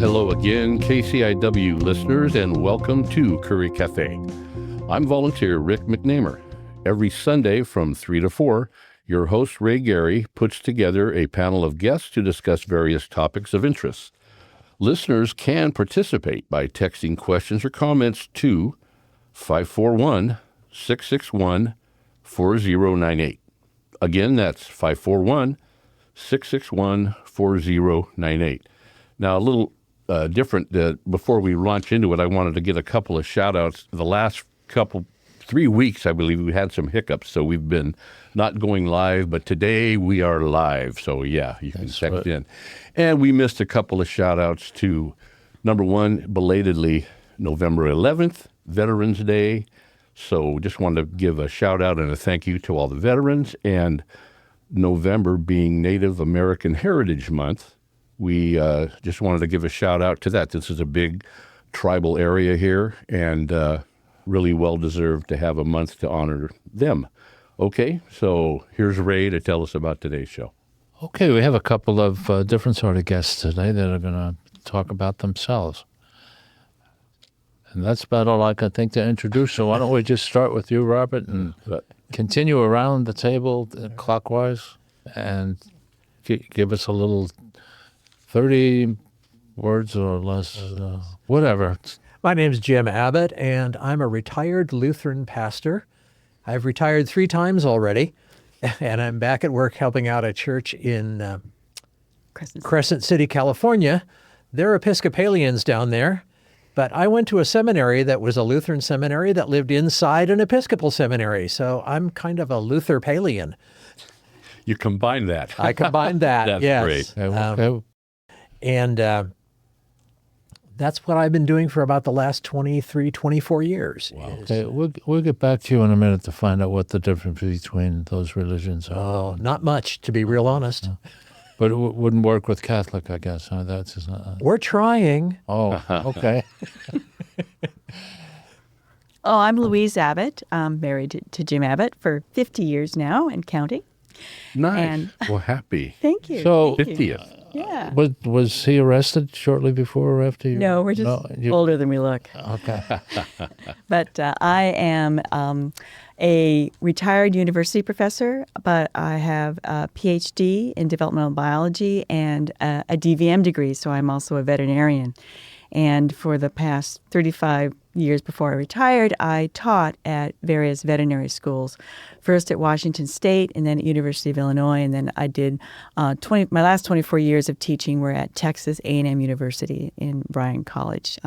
hello again, KCIW listeners, and welcome to Curry Café. I'm volunteer Rick McNamer. Every Sunday from 3 to 4, your host Ray Gary puts together a panel of guests to discuss various topics of interest. Listeners can participate by texting questions or comments to 541-661-4098. Again, that's 541-661-4098. Now, a little different. Before we launch into it, I wanted to get a couple of shout-outs. The last 3 weeks, I believe, we had some hiccups, so we've been not going live, but today we are live. So, yeah, you can text in. And we missed a couple of shout-outs to, number one, belatedly, November 11th, Veterans Day. So just wanted to give a shout-out and a thank you to all the veterans. And November being Native American Heritage Month, we just wanted to give a shout-out to that. This is a big tribal area here, and really well-deserved to have a month to honor them. Okay, so here's Ray to tell us about today's show. Okay, we have a couple of different sort of guests today that are going to talk about themselves. And that's about all I can think to introduce. So why don't we just start with you, Robert, and continue around the table clockwise and give us a little 30 words or less, whatever. My name's Jim Abbott, and I'm a retired Lutheran pastor. I've retired 3 times already, and I'm back at work helping out a church in Crescent City, California. They're Episcopalians down there, but I went to a seminary that was a Lutheran seminary that lived inside an Episcopal seminary, so I'm kind of a Luther-palian. You combine that. I combined that, That's yes. great. And that's what I've been doing for about the last 23, 24 years. Wow. Okay, we'll get back to you in a minute to find out what the difference between those religions are. Oh, not much, to be real honest. But it wouldn't work with Catholic, I guess. Huh? That's just not. We're trying. Oh, okay. Oh, I'm Louise Abbott. I'm married to Jim Abbott for 50 years now and counting. Nice. And well, happy. thank you. So, thank you. 50th. Yeah. Was he arrested shortly before or after you? No, we're just older than we look. Okay. But I am a retired university professor, but I have a PhD in developmental biology and a DVM degree, so I'm also a veterinarian. And for the past 35 years before I retired, I taught at various veterinary schools, first at Washington State and then at University of Illinois. And then I did my last 24 years of teaching were at Texas A&M University in Bryan College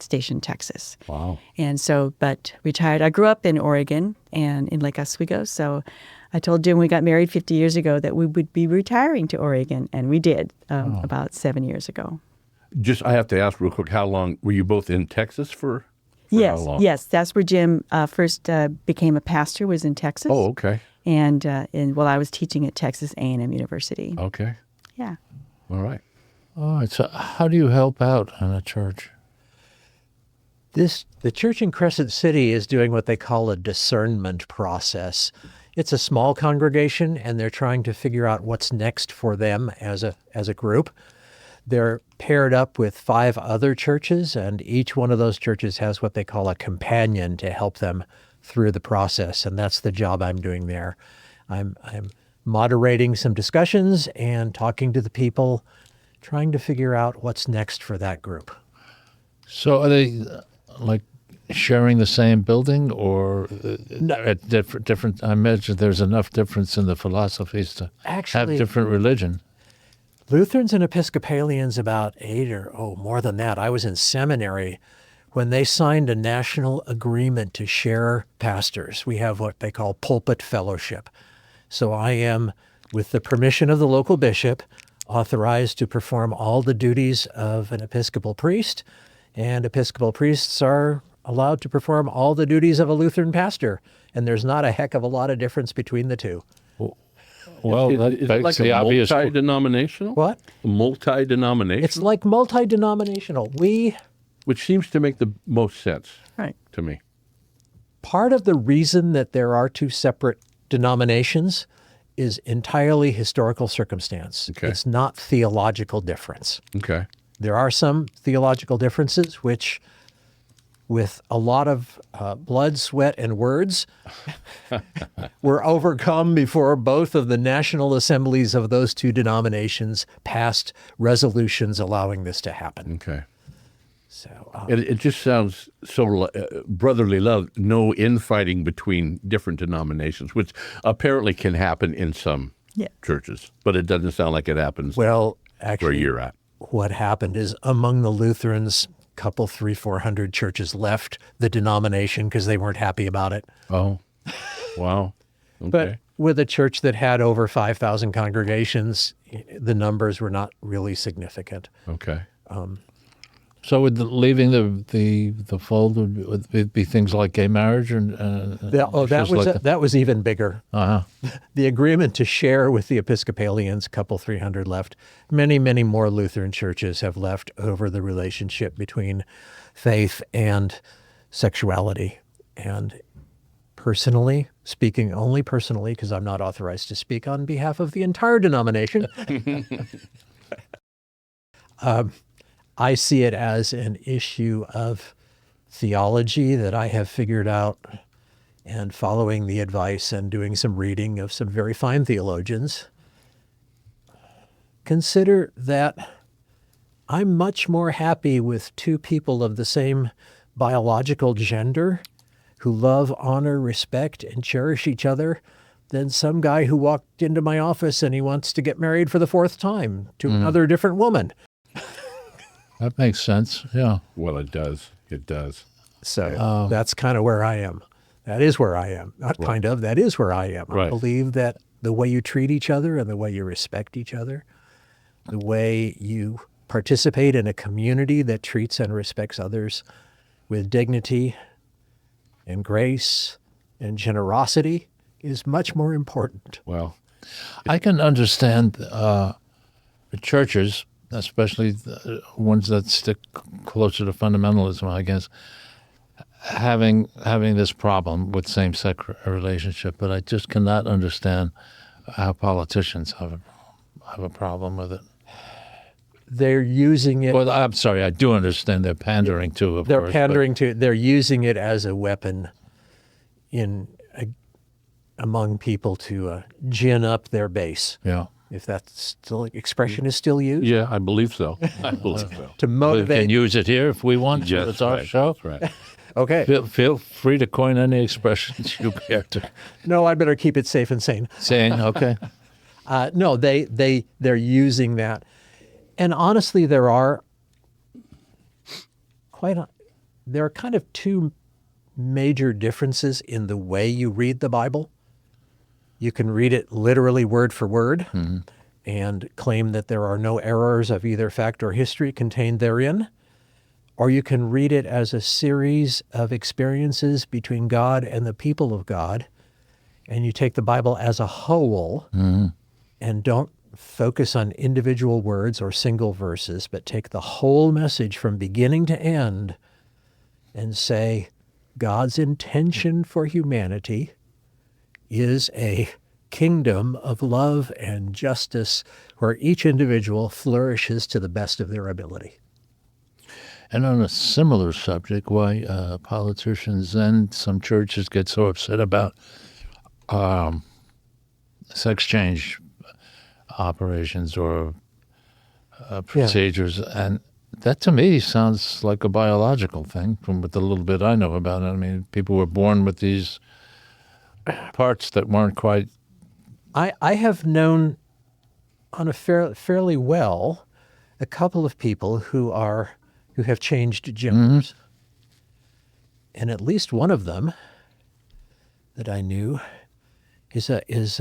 Station, Texas. Wow. And so, but retired. I grew up in Oregon and in Lake Oswego. So I told Jim we got married 50 years ago that we would be retiring to Oregon. And we did about 7 years ago. Just, I have to ask real quick, how long were you both in Texas for yes, how long? Yes, that's where Jim first became a pastor, was in Texas. Oh, okay. And while I was teaching at Texas A&M University. Okay. Yeah. All right. All right. So how do you help out in a church? The church in Crescent City is doing what they call a discernment process. It's a small congregation, and they're trying to figure out what's next for them as a group. They're paired up with 5 other churches, and each one of those churches has what they call a companion to help them through the process, and that's the job I'm doing there. I'm moderating some discussions and talking to the people, trying to figure out what's next for that group. So are they like sharing the same building or at different? I imagine there's enough difference in the philosophies to have different religion. Lutherans and Episcopalians about 8 or more than that. I was in seminary when they signed a national agreement to share pastors. We have what they call pulpit fellowship. So I am, with the permission of the local bishop, authorized to perform all the duties of an Episcopal priest, and Episcopal priests are allowed to perform all the duties of a Lutheran pastor. And there's not a heck of a lot of difference between the two. Well, is it like a obvious. Multi-denominational? What? Multi-denominational? It's like multi-denominational. Which seems to make the most sense Right. to me. Part of the reason that there are 2 separate denominations is entirely historical circumstance. Okay. It's not theological difference. Okay. There are some theological differences which, with a lot of blood, sweat, and words, were overcome before both of the national assemblies of those two denominations passed resolutions allowing this to happen. Okay. So, It just sounds so brotherly love, no infighting between different denominations, which apparently can happen in some churches, but it doesn't sound like it happens well, where actually, you're at. what happened is among the Lutherans, couple 300-400 churches left the denomination because they weren't happy about it. Oh, wow. Okay. But with a church that had over 5,000 congregations, the numbers were not really significant. Okay. So would leaving the fold would be things like gay marriage and That was even bigger. uh-huh. The agreement to share with the Episcopalians, couple 300 left. Many, many more Lutheran churches have left over the relationship between faith and sexuality. And personally, speaking only personally, because I'm not authorized to speak on behalf of the entire denomination, I see it as an issue of theology that I have figured out, and following the advice and doing some reading of some very fine theologians. Consider that I'm much more happy with two people of the same biological gender who love, honor, respect, and cherish each other than some guy who walked into my office and he wants to get married for the fourth time to another different woman. That makes sense. Yeah. Well, it does. It does. So that's kind of where I am. That is where I am. Not kind of, that is where I am. I Right. believe that the way you treat each other and the way you respect each other, the way you participate in a community that treats and respects others with dignity and grace and generosity is much more important. Well, I can understand the churches, especially the ones that stick closer to fundamentalism, I guess, having this problem with same-sex relationship, but I just cannot understand how politicians have a problem with it. They're using it. Well, I'm sorry, I do understand they're pandering to, of They're course. pandering to. They're using it as a weapon among people to gin up their base. Yeah. If that still expression is still used, yeah, I believe so. I believe so. to We motivate. can use it here if we want to. Yes, It's our right, show. that's right. Okay. Feel free to coin any expressions you care to. No, I better keep it safe and sane. Saying, okay. No, they're using that, and honestly, there are kind of two major differences in the way you read the Bible. You can read it literally word for word and claim that there are no errors of either fact or history contained therein, or you can read it as a series of experiences between God and the people of God, and you take the Bible as a whole and don't focus on individual words or single verses, but take the whole message from beginning to end and say, God's intention for humanity is a kingdom of love and justice where each individual flourishes to the best of their ability. And on a similar subject, why politicians and some churches get so upset about sex change operations or procedures. And that to me sounds like a biological thing from what the little bit I know about it. I mean, people were born with these parts that weren't quite. I have known on a fairly well a couple of people who have changed genders. And at least one of them that I knew is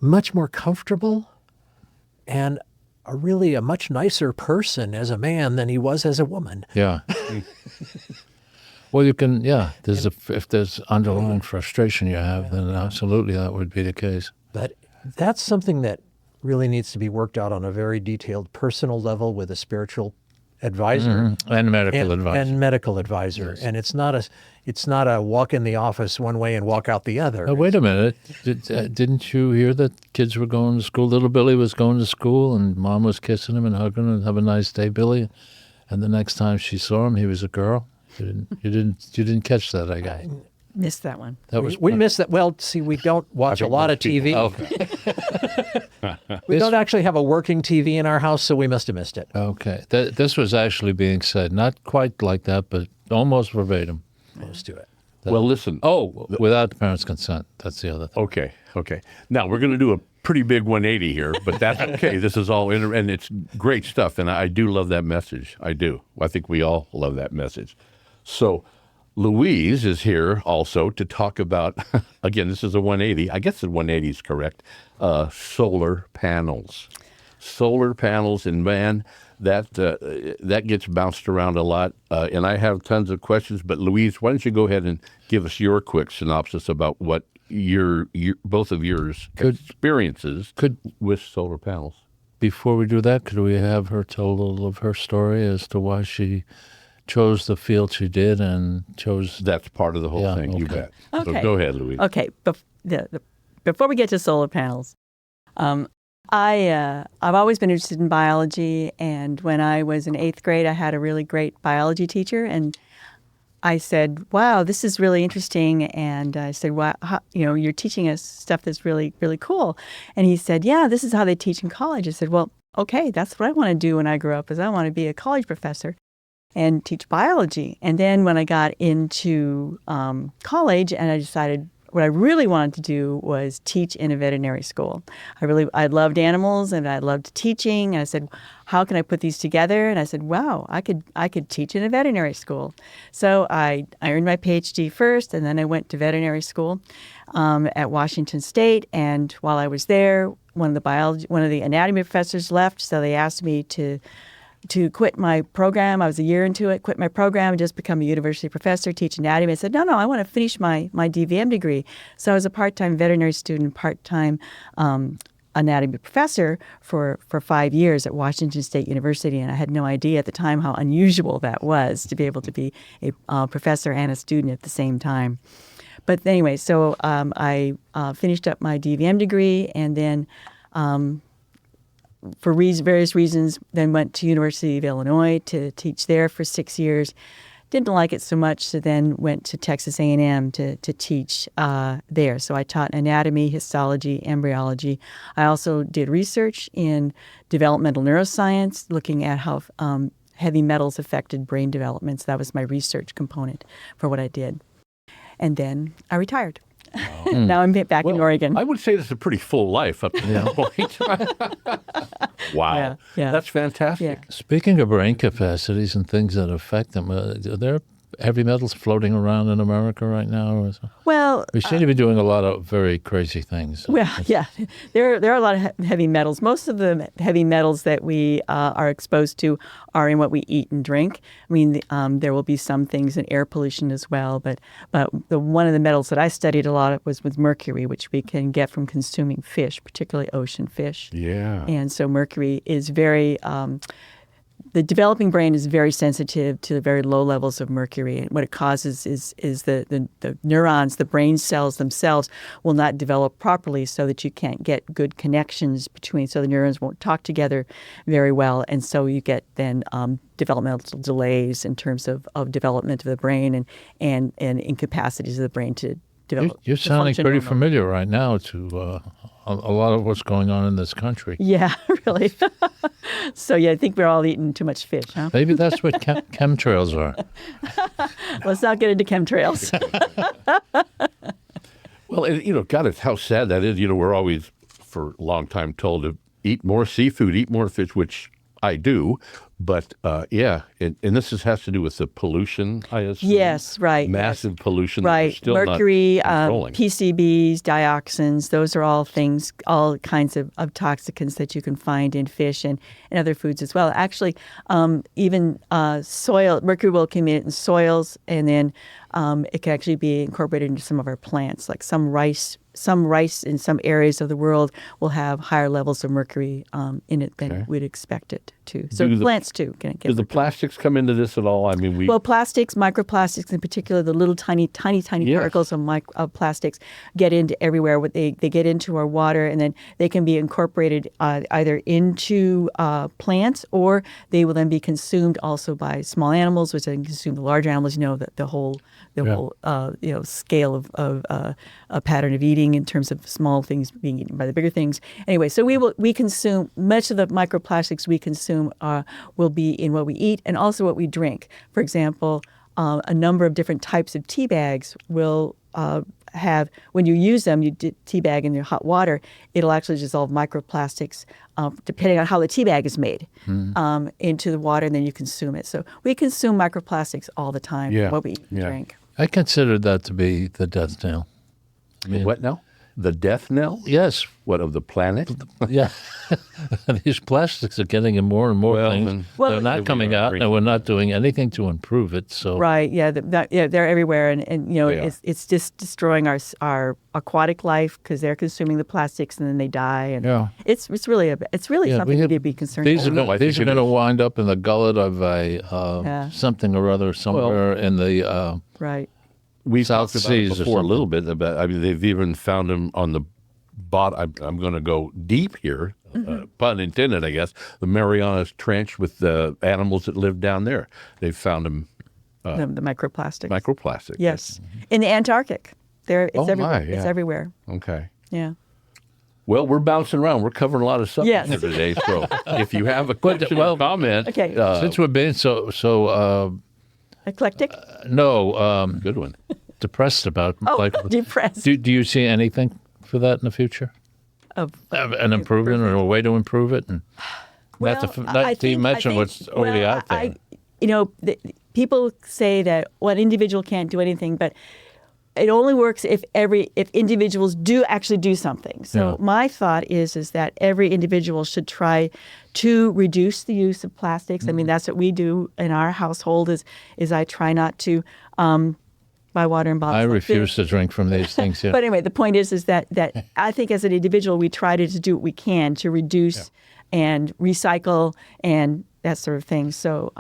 much more comfortable and really a much nicer person as a man than he was as a woman. Yeah. Well, you can, yeah. If there's underlying frustration you have, then absolutely that would be the case. But that's something that really needs to be worked out on a very detailed personal level with a spiritual advisor And medical advice. and medical advisor, and it's not a walk in the office one way and walk out the other. Oh, wait a minute. Didn't you hear that kids were going to school? Little Billy was going to school, and Mom was kissing him and hugging him and have a nice day, Billy. And the next time she saw him, he was a girl. You didn't catch that, I guess. Missed that one. That was We missed that. Well, see, we don't watch a lot of TV. We don't actually have a working TV in our house, so we must have missed it. okay. This was actually being said, not quite like that, but almost verbatim. Let's do it. Well, listen. Oh, without the parents' consent. That's the other thing. Okay. Now, we're going to do a pretty big 180 here, but that's okay. This is all, and it's great stuff, and I do love that message. I do. I think we all love that message. So, Louise is here also to talk about, again, this is a 180. I guess the 180 is correct. Solar panels. Solar panels, and man, that gets bounced around a lot. And I have tons of questions, but Louise, why don't you go ahead and give us your quick synopsis about what your both of yours experiences with solar panels. Before we do that, could we have her tell a little of her story as to why she chose the field she did and chose... That's part of the whole thing, you bet. Okay. So go ahead, Louise. Okay. Before we get to solar panels, I've always been interested in biology, and when I was in 8th grade, I had a really great biology teacher, and I said, wow, this is really interesting. And I said, wow, you're teaching us stuff that's really, really cool. And he said, yeah, this is how they teach in college. I said, well, okay, that's what I want to do when I grow up, is I want to be a college professor and teach biology. And then when I got into college, and I decided what I really wanted to do was teach in a veterinary school. I loved animals and I loved teaching. And I said, how can I put these together? And I said, wow, I could teach in a veterinary school. So I earned my PhD first, and then I went to veterinary school at Washington State. And while I was there, one of the anatomy professors left, so they asked me to quit my program. I was a year into it, quit my program, and just become a university professor, teach anatomy. I said, no, I want to finish my DVM degree. So I was a part-time veterinary student, part-time anatomy professor for 5 years at Washington State University, and I had no idea at the time how unusual that was to be able to be a professor and a student at the same time. But anyway, so I finished up my DVM degree, and then for various reasons, then went to University of Illinois to teach there for 6 years. Didn't like it so much, so then went to Texas A&M to teach there. So I taught anatomy, histology, embryology. I also did research in developmental neuroscience, looking at how heavy metals affected brain development. So that was my research component for what I did. And then I retired. Now I'm back in Oregon. I would say this is a pretty full life up to that point. Wow. Yeah. That's fantastic. Yeah. Speaking of brain capacities and things that affect them, are there heavy metals floating around in America right now? Well, We seem to be doing a lot of very crazy things. well, yeah, there are a lot of heavy metals. Most of the heavy metals that we are exposed to are in what we eat and drink. I mean, there will be some things in air pollution as well, but one of the metals that I studied a lot was with mercury, which we can get from consuming fish, particularly ocean fish. Yeah. And so mercury is very the developing brain is very sensitive to the very low levels of mercury, and what it causes is the neurons, the brain cells themselves, will not develop properly, so that you can't get good connections between. So the neurons won't talk together very well, and so you get then developmental delays in terms of development of the brain and incapacities of the brain to develop. You're sounding function pretty normally. familiar right now to a lot of what's going on in this country. Yeah, really. So yeah, I think we're all eating too much fish, huh? Maybe that's what chemtrails are. Let's not get into chemtrails. Well, God, it's how sad that is. We're always, for a long time, told to eat more seafood, eat more fish, which I do. But yeah, and this has to do with the pollution, I assume. Yes, right. Massive pollution. That we're Right. still Mercury, not controlling. PCBs, dioxins, those are all things, all kinds of toxicants that you can find in fish and other foods as well. Actually, even soil, mercury will accumulate in soils, and then it can actually be incorporated into some of our plants, like some rice some rice in some areas of the world will have higher levels of mercury in it than we'd expect it to. So plants too can get Do the plastics come into this at all? I mean, well, plastics, microplastics in particular, the little tiny particles of plastics get into everywhere. They get into our water, and then they can be incorporated either into plants, or they will then be consumed also by small animals, which then consume the larger animals. The whole scale of a pattern of eating in terms of small things being eaten by the bigger things. Anyway, so we consume much of the microplastics we consume will be in what we eat and also what we drink. For example, a number of different types of tea bags will have, when you use them, you tea bag in your hot water, it'll actually dissolve microplastics, depending on how the tea bag is made, into the water, and then you consume it. So we consume microplastics all the time, what we eat and drink. I consider that to be the death knell. What now? The death knell? Yes. What, of the planet? Yeah. These plastics are getting in more and more things. They're not coming out, and we're not doing anything to improve it. So right, they're everywhere, and it's just destroying our aquatic life because they're consuming the plastics and then they die, and it's really something to be concerned about. These are going to wind up in the gullet of a something or other somewhere in the right. We South talked about Seas it before a little bit about. I mean, they've even found them on the bottom. I'm going to go deep here, pun intended, I guess. The Marianas Trench with the animals that live down there. They've found them. The microplastics. Microplastics. Yes, in the Antarctic. It's everywhere. Yeah. It's everywhere. Okay. Yeah. Well, we're bouncing around. We're covering a lot of stuff here today. So if you have a question or comment, since we're being so eclectic. Good one. Depressed about depressed. Do you see anything for that in the future? Of an improvement or a way to improve it? And not to mention what's already out there. People say that one individual can't do anything, but it only works if individuals do actually do something. So my thought is that every individual should try to reduce the use of plastics. I mean, that's what we do in our household. Is I try not to buy water in bottles. I refuse to drink from these things. But anyway, the point is that I think as an individual, we try to do what we can to reduce and recycle and that sort of thing. So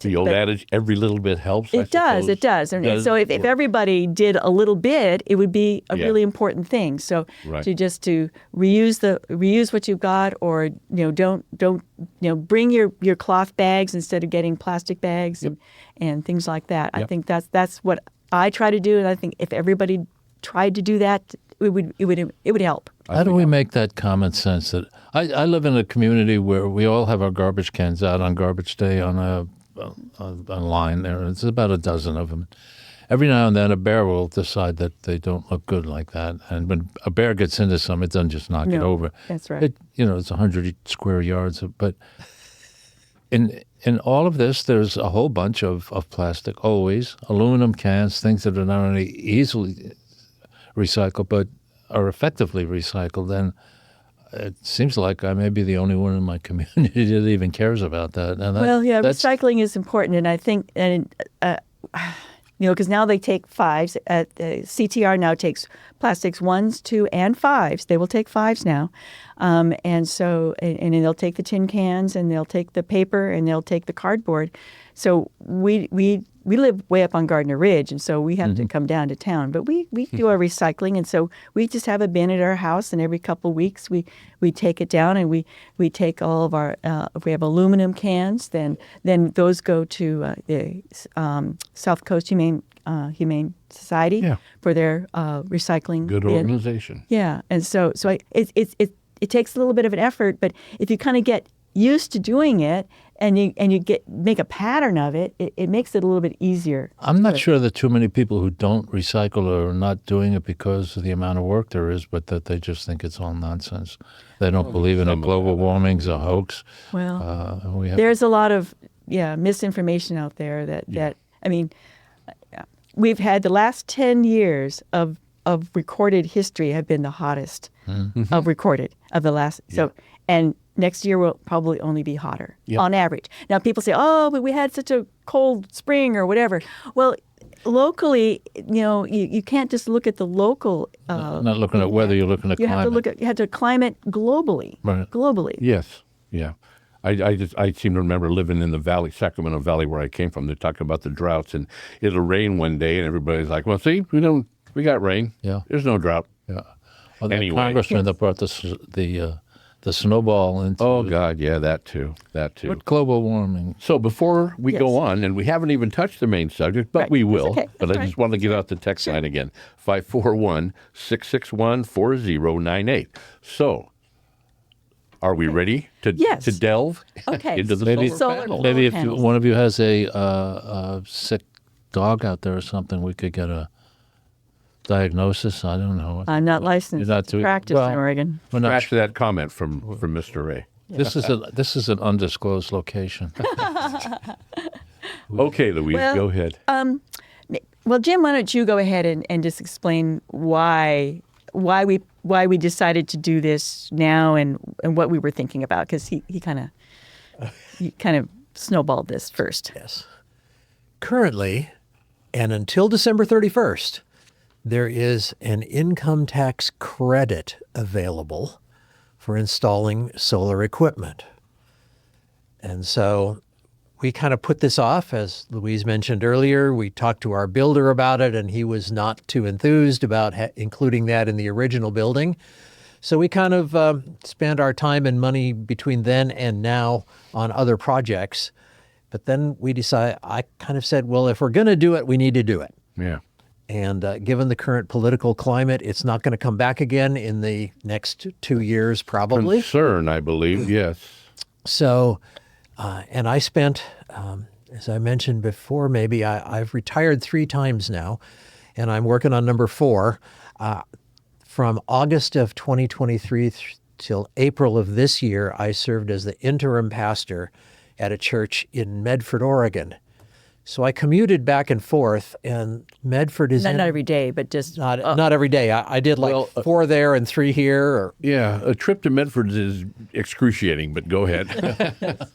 the old adage, every little bit helps. It does. And so if everybody did a little bit, it would be a really important thing. So to reuse what you've got, or don't bring your cloth bags instead of getting plastic bags and things like that. I think that's what I try to do, and I think if everybody tried to do that, it would help. How do we make that common sense? That I live in a community where we all have our garbage cans out on garbage day on a line there. It's about a dozen of them. Every now and then a bear will decide that they don't look good like that. And when a bear gets into some, it doesn't just knock it over. That's right. It's 100 square yards. But in all of this, there's a whole bunch of plastic, always. Aluminum cans, things that are not only easily recycled, but are effectively recycled. And it seems like I may be the only one in my community that even cares about that. And recycling is important. And I think, because now they take fives. CTR now takes plastics 1s, 2, and 5s. They will take 5s now. And they'll take the tin cans, and they'll take the paper, and they'll take the cardboard. So we live way up on Gardner Ridge, and so we have to come down to town. But we do our recycling, and so we just have a bin at our house, and every couple of weeks we take it down, and we take all of our if we have aluminum cans, then those go to the South Coast Humane Society for their recycling. Good bin. Organization. Yeah, and so it takes a little bit of an effort, but if you kind of get used to doing it and you make a pattern of it, it makes it a little bit easier. I'm not sure that too many people who don't recycle are not doing it because of the amount of work there is, but that they just think it's all nonsense. They don't believe in it. Global warming's a hoax. Well, there's a lot of misinformation out there that I mean, we've had the last 10 years of recorded history have been the hottest of recorded of the last. So, and next year will probably only be hotter on average. Now people say, oh, but we had such a cold spring or whatever. Well, locally, you can't just look at the local. Not looking at weather, you're looking at You climate. you have to climate globally. Right. Globally. Yes, yeah. I seem to remember living in the valley, Sacramento Valley, where I came from. They're talking about the droughts, and it'll rain one day, and everybody's like, "Well, see, we got rain. Yeah. There's no drought." Yeah. Well, the Anyway. congressman that brought the snowball into Oh God, yeah, that too. global warming. So before we Yes. go on, and we haven't even touched the main subject, but Right. we That's will. okay. But That's I just wanted to get out the text line again, 541-661-4098. So, are we ready to Yes. delve Okay. into the Maybe- solar panels? Maybe if panels. one of you has a sick dog out there or something, we could get a diagnosis. I don't know. I'm not licensed You're not to too- practice well, in Oregon. We're not Scratch that comment from Mr. Ray. This is an undisclosed location. Okay, Louise, Well, go ahead. Well, Jim, why don't you go ahead and just explain why we decided to do this now and what we were thinking about, because he kind of snowballed this first. Yes. Currently, and until December 31st, there is an income tax credit available for installing solar equipment. And so we kind of put this off. As Louise mentioned earlier, we talked to our builder about it, and he was not too enthused about including that in the original building. So we kind of spent our time and money between then and now on other projects. But then I kind of said, well, if we're going to do it, we need to do it. Yeah. And given the current political climate, it's not going to come back again in the next 2 years, probably. Concern, I believe, yes. So, and I spent, as I mentioned before, maybe I've retired 3 times now, and I'm working on number 4. From August of 2023 till April of this year, I served as the interim pastor at a church in Medford, Oregon. So I commuted back and forth, and Medford is Not every day, but just not every day. I did like 4 there and 3 here. Or, Yeah, a trip to Medford is excruciating, but go ahead.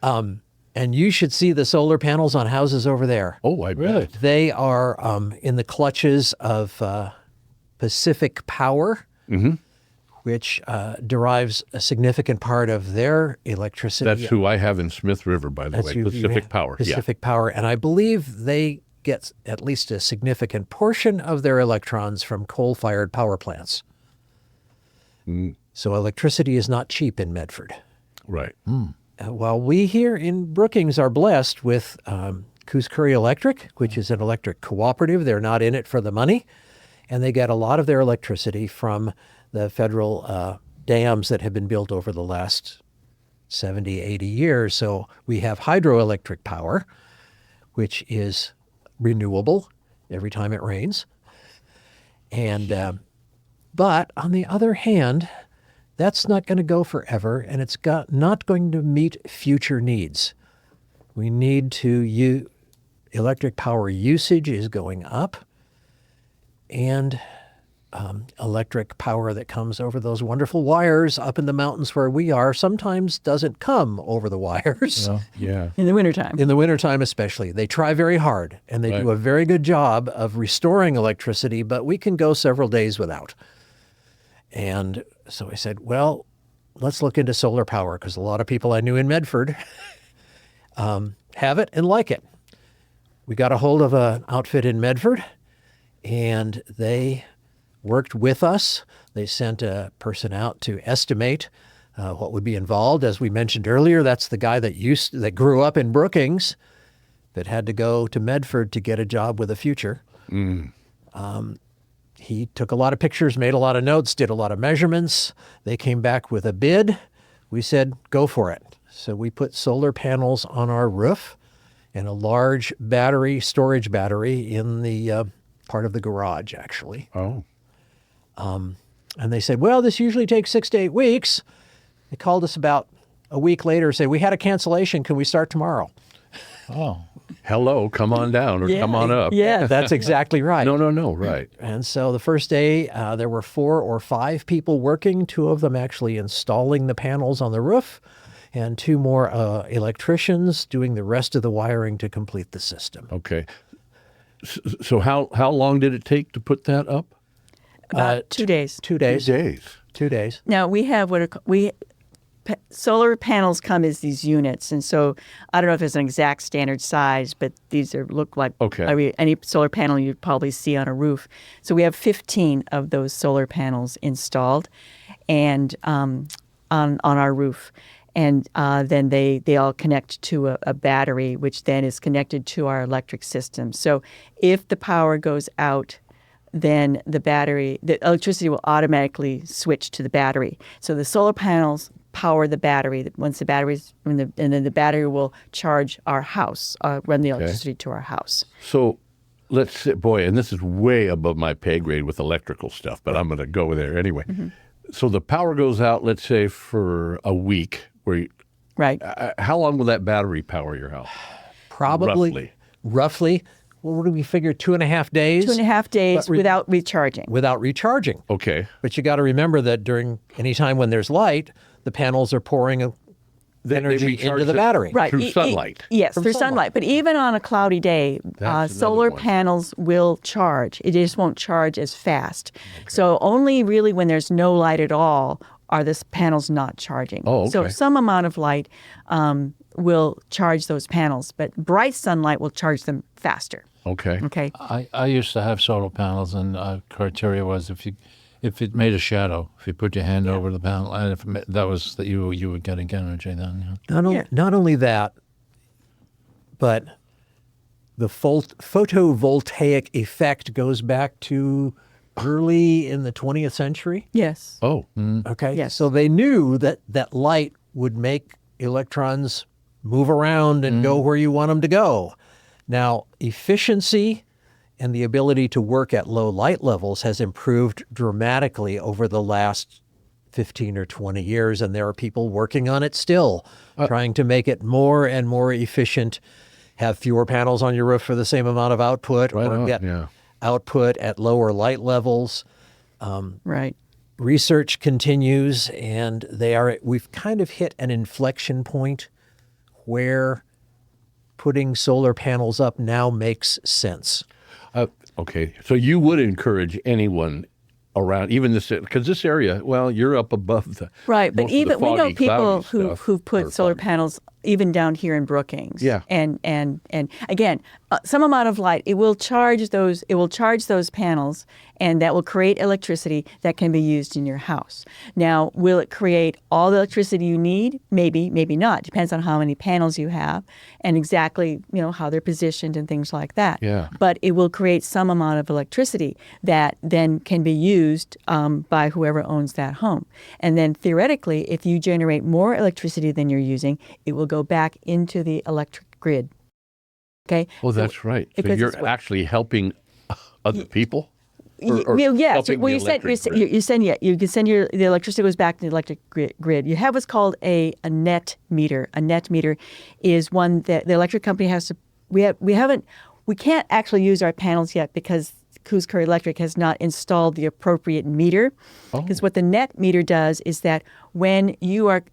and you should see the solar panels on houses over there. Oh, I bet. They are in the clutches of Pacific Power, which derives a significant part of their electricity. That's who I have in Smith River, by the That's way, who you Pacific have, Power. Pacific Power. And I believe they get at least a significant portion of their electrons from coal-fired power plants. So electricity is not cheap in Medford. Yeah, right. While we here in Brookings are blessed with Coos Curry Electric, which is an electric cooperative. They're not in it for the money, and they get a lot of their electricity from the federal dams that have been built over the last 70, 80 years. So we have hydroelectric power, which is renewable every time it rains. And but on the other hand, that's not going to go forever, and it's not going to meet future needs. We need to electric power usage is going up, and electric power that comes over those wonderful wires up in the mountains where we are sometimes doesn't come over the wires. Yeah. in the wintertime. In the wintertime especially. They try very hard, and they do a very good job of restoring electricity, but we can go several days without. And so I said, well, let's look into solar power, because a lot of people I knew in Medford have it and like it. We got a hold of an outfit in Medford, and they worked with us. They sent a person out to estimate what would be involved. As we mentioned earlier, that's the guy that grew up in Brookings that had to go to Medford to get a job with a future. He took a lot of pictures, made a lot of notes, did a lot of measurements. They came back with a bid. We said, go for it. So we put solar panels on our roof and a large storage battery in the part of the garage, actually. Oh. And they said, well, this usually takes 6 to 8 weeks. They called us about a week later and said, we had a cancellation. Can we start tomorrow? Oh, Hello, come on down or come on up. Yeah. That's exactly right. No, right. And so the first day, there were 4 or 5 people working, 2 of them actually installing the panels on the roof, and 2 more electricians doing the rest of the wiring to complete the system. Okay. So how long did it take to put that up? About 2 days. 2 days. 2 days. 2 days. Now we have solar panels come as these units, and so I don't know if it's an exact standard size, but these look like any solar panel you'd probably see on a roof. So we have 15 of those solar panels installed, and on our roof, and then they all connect to a battery, which then is connected to our electric system. So if the power goes out, then the electricity will automatically switch to the battery. So the solar panels power the battery. Once the battery's, and then the battery will charge our house, run the electricity to our house. So let's say, boy, and this is way above my pay grade with electrical stuff, but I'm going to go there anyway. Mm-hmm. So the power goes out, let's say, for a week. Right. How long will that battery power your house? Probably. Roughly. Well, what do we figure? 2.5 days? 2.5 days without recharging. Without recharging. Okay. But you got to remember that during any time when there's light, the panels are pouring energy into the battery. Right. Through sunlight. Yes, through sunlight. But even on a cloudy day, solar panels will charge. It just won't charge as fast. Okay. So only really when there's no light at all are the panels not charging. Oh, okay. So some amount of light will charge those panels, but bright sunlight will charge them faster. Okay. Okay. I used to have solar panels, and criteria was if it made a shadow, if you put your hand over the panel, and if that was that you were getting energy then. Yeah. Not only that, but the photovoltaic effect goes back to early in the 20th century. Yes. Oh. Okay. Yes. So they knew that light would make electrons move around and go where you want them to go. Now, efficiency and the ability to work at low light levels has improved dramatically over the last 15 or 20 years, and there are people working on it still, trying to make it more and more efficient, have fewer panels on your roof for the same amount of output, get output at lower light levels. Right. Research continues, and we've kind of hit an inflection point where putting solar panels up now makes sense. Okay. So you would encourage anyone around, even this, because this area, well, you're up above the right, but even we know people who've put solar panels even down here in Brookings. Yeah. And again, some amount of light, it will charge those panels, and that will create electricity that can be used in your house. Now, will it create all the electricity you need? Maybe, maybe not. Depends on how many panels you have and exactly, how they're positioned and things like that. Yeah. But it will create some amount of electricity that then can be used by whoever owns that home. And then theoretically, if you generate more electricity than you're using, it will go back into the electric grid. Okay. Oh, that's right. So you're actually helping other people? Yeah. So, well, the electricity goes back to the electric grid. You have what's called a net meter. A net meter is one that the electric company has to. We can't actually use our panels yet because Coos Curry Electric has not installed the appropriate meter. Because what the net meter does is that when you are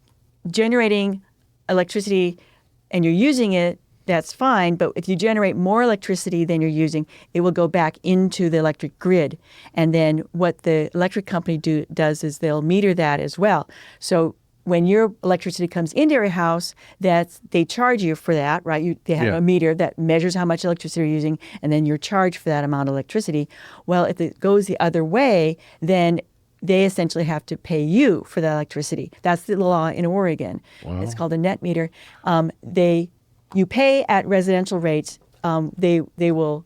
generating electricity and you're using it, that's fine. But if you generate more electricity than you're using, it will go back into the electric grid. And then what the electric company does is they'll meter that as well. So when your electricity comes into your house, they charge you for that, right? They have a meter that measures how much electricity you're using, and then you're charged for that amount of electricity. Well, if it goes the other way, then they essentially have to pay you for the electricity. That's the law in Oregon. Wow. It's called a net meter. You pay at residential rates. They will,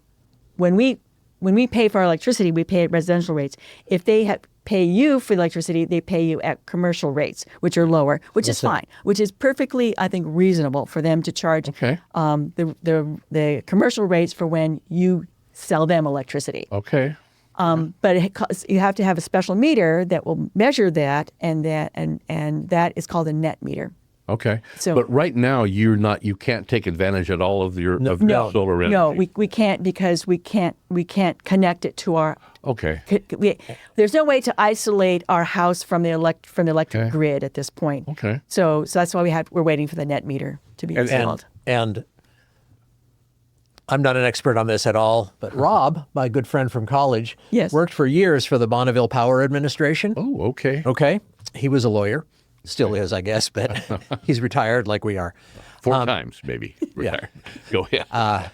when we pay for our electricity, we pay at residential rates. If they pay you for electricity, they pay you at commercial rates, which are lower, which is fine, which is perfectly, I think, reasonable for them to charge the commercial rates for when you sell them electricity. Okay. But you have to have a special meter that will measure that, and that is called a net meter. Okay. So, but right now you can't take advantage of all of your solar energy. No, we can't because we can't connect it to our. Okay. There's no way to isolate our house from the electric grid at this point. Okay. So that's why we're waiting for the net meter to be installed. And I'm not an expert on this at all, but Rob, my good friend from college, Yes. worked for years for the Bonneville Power Administration. Oh, okay. Okay. He was a lawyer. Still is, I guess, but he's retired like we are. 4 times, maybe. yeah. Go ahead.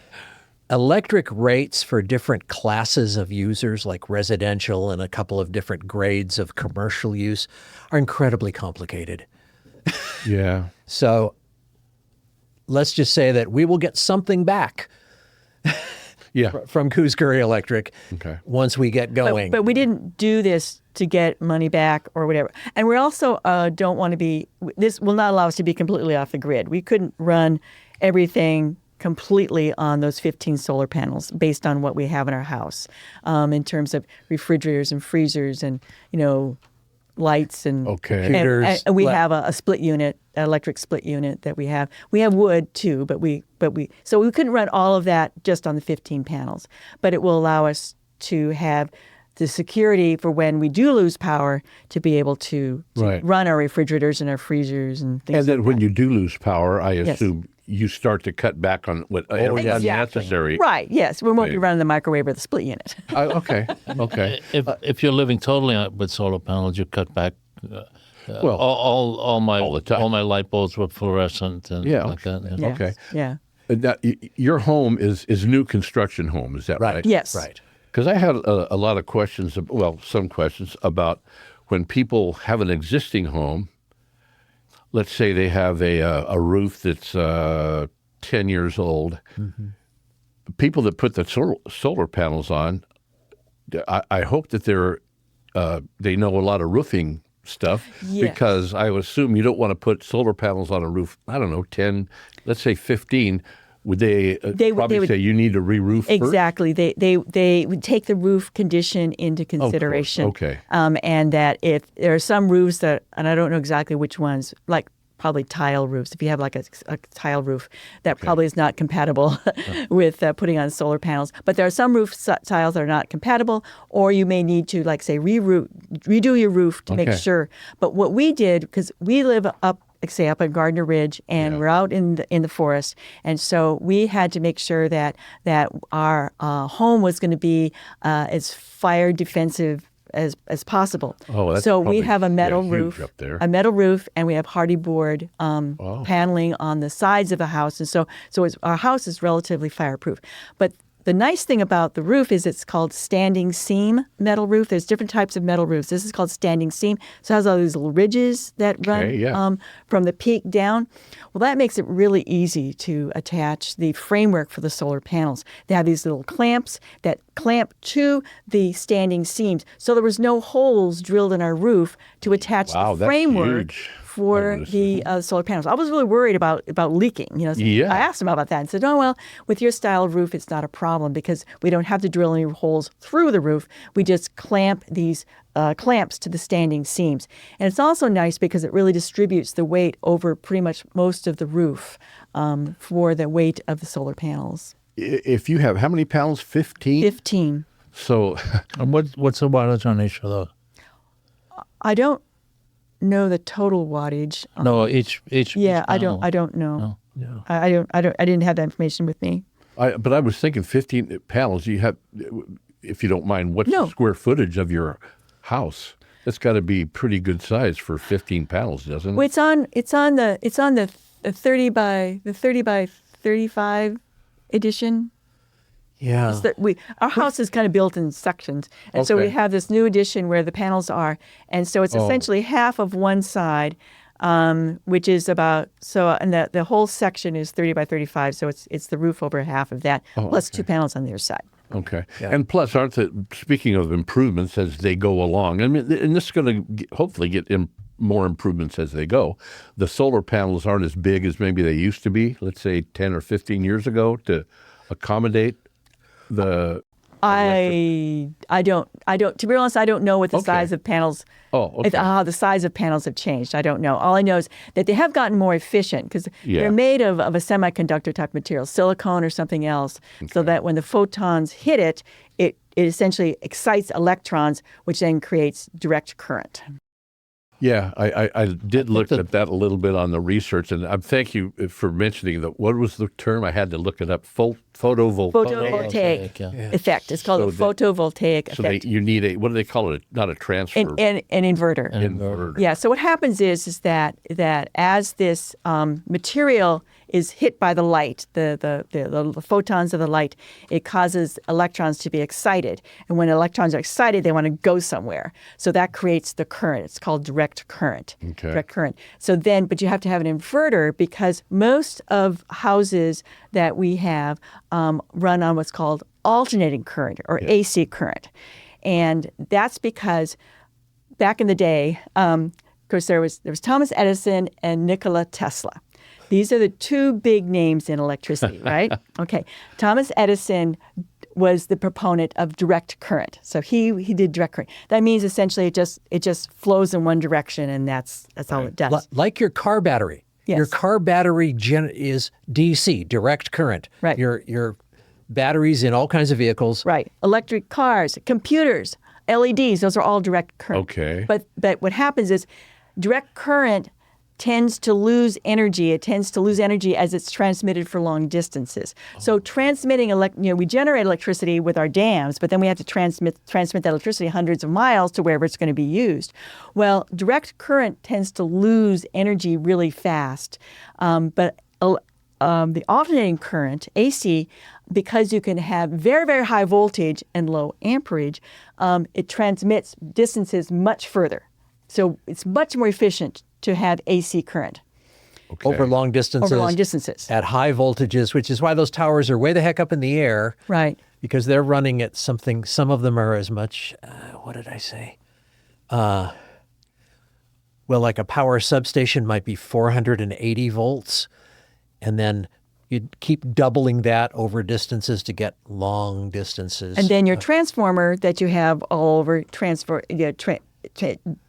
Electric rates for different classes of users, like residential and a couple of different grades of commercial use, are incredibly complicated. Yeah. So let's just say that we will get something back Yeah. from Coos Curry Electric Okay. once we get going. But we didn't do this to get money back or whatever. And we also don't want to be, this will not allow us to be completely off the grid. We couldn't run everything completely on those 15 solar panels based on what we have in our house in terms of refrigerators and freezers and, lights and Okay. Computers. and we have a split unit, an electric split unit that we have. We have wood too, so we couldn't run all of that just on the 15 panels. But it will allow us to have the security for when we do lose power to be able to Right. run our refrigerators and our freezers and things. And then like when that. you do lose power, I Yes. assume you start to cut back on what unnecessary. Right, yes. We won't be Right. running the microwave or the split unit. Okay. Okay. If you're living totally with solar panels, you cut back. Well, all the time. my light bulbs were fluorescent and Yeah. like that. Yeah. Yes, Okay. Yeah. Now, your home is new construction home, is that right? Yes. Right. Because I had a lot of questions, some questions about when people have an existing home. Let's say they have a roof that's 10 years old. Mm-hmm. People that put the solar panels on, I hope that they know a lot of roofing stuff, Yes. because I would assume you don't want to put solar panels on a roof, I don't know, 10, let's say 15. Would they probably would- say you need to re-roof first? Exactly. They would take the roof condition into consideration. Okay. And that if there are some roofs that, and I don't know exactly which ones, like probably tile roofs. If you have like a tile roof, that probably is not compatible with putting on solar panels. But there are some roof tiles that are not compatible, or you may need to, like, say, redo your roof to make Okay. sure. But what we did, because we live up at Gardner Ridge, and we're out in the forest, and so we had to make sure that our home was going to be as fire defensive as possible. Oh, that's so we probably, have a metal huge roof, up there. and we have hardy board paneling on the sides of the house, and so our house is relatively fireproof. But the nice thing about the roof is it's called standing seam metal roof. There's different types of metal roofs. This is called standing seam. So it has all these little ridges that run from the peak down. Well, that makes it really easy to attach the framework for the solar panels. They have these little clamps that clamp to the standing seams. So there was no holes drilled in our roof to attach Wow, the that's framework huge. for the solar panels. I was really worried about leaking. Yeah. I asked him about that and said, "Oh, well, with your style of roof, it's not a problem because we don't have to drill any holes through the roof. We just clamp these clamps to the standing seams." And it's also nice because it really distributes the weight over pretty much most of the roof for the weight of the solar panels. If you have, how many panels? 15? 15. So, And what's the wattage on each of those? I don't know the total wattage. No, each. Yeah, I panel. don't know. No. I didn't have that information with me. but I was thinking 15 panels. You have, if you don't mind, what's No. the square footage of your house? That's got to be pretty good size for 15 panels, doesn't it? Well, it's on the 30 by 35 edition. Yeah. Our house is kind of built in sections, and so we Okay. have this new edition where the panels are, and so it's essentially half of one side, which is about and the whole section is 30 by 35, so it's the roof over half of that, plus 2 panels on the other side. Okay. And plus, speaking of improvements as they go along, I mean, and this is going to hopefully get more improvements as they go. The solar panels aren't as big as maybe they used to be, let's say 10 or 15 years ago, to accommodate the... I don't, to be honest, I don't know what the Okay. size of panels, Oh, okay. how the size of panels have changed. I don't know. All I know is that they have gotten more efficient because Yeah. they're made of a semiconductor type material, silicone or something else, so that when the photons hit it, it essentially excites electrons, which then creates direct current. Yeah, I did look at that a little bit on the research, and thank you for mentioning that. What was the term? I had to look it up. Photovoltaic effect. It's called a photovoltaic So effect. you need what do they call it? Not a transfer. An inverter. Inverter. Yeah. So what happens is that as this material is hit by the light, the photons of the light, it causes electrons to be excited. And when electrons are excited, they want to go somewhere. So that creates the current. It's called direct current. Okay. Direct current. So then, but you have to have an inverter because most of houses that we have run on what's called alternating current or AC current. And that's because back in the day, of course, there was Thomas Edison and Nikola Tesla. These are the two big names in electricity, right? Okay. Thomas Edison was the proponent of direct current. So he did direct current. That means essentially it just flows in one direction, and that's all it does. Like your car battery. Yes. Your car battery is DC, direct current. Right. Your batteries in all kinds of vehicles. Right. Electric cars, computers, LEDs, those are all direct current. Okay. But what happens is direct current tends to lose energy. It tends to lose energy as it's transmitted for long distances. So transmitting, we generate electricity with our dams, but then we have to transmit that electricity hundreds of miles to wherever it's going to be used. Well, direct current tends to lose energy really fast. But the alternating current, AC, because you can have very, very high voltage and low amperage, it transmits distances much further. So it's much more efficient to have AC current. Okay. Over long distances. At high voltages, which is why those towers are way the heck up in the air. Right. Because they're running at something, some of them are as much, what did I say? Well, like a power substation might be 480 volts. And then you'd keep doubling that over distances to get long distances. And then your transformer that you have all over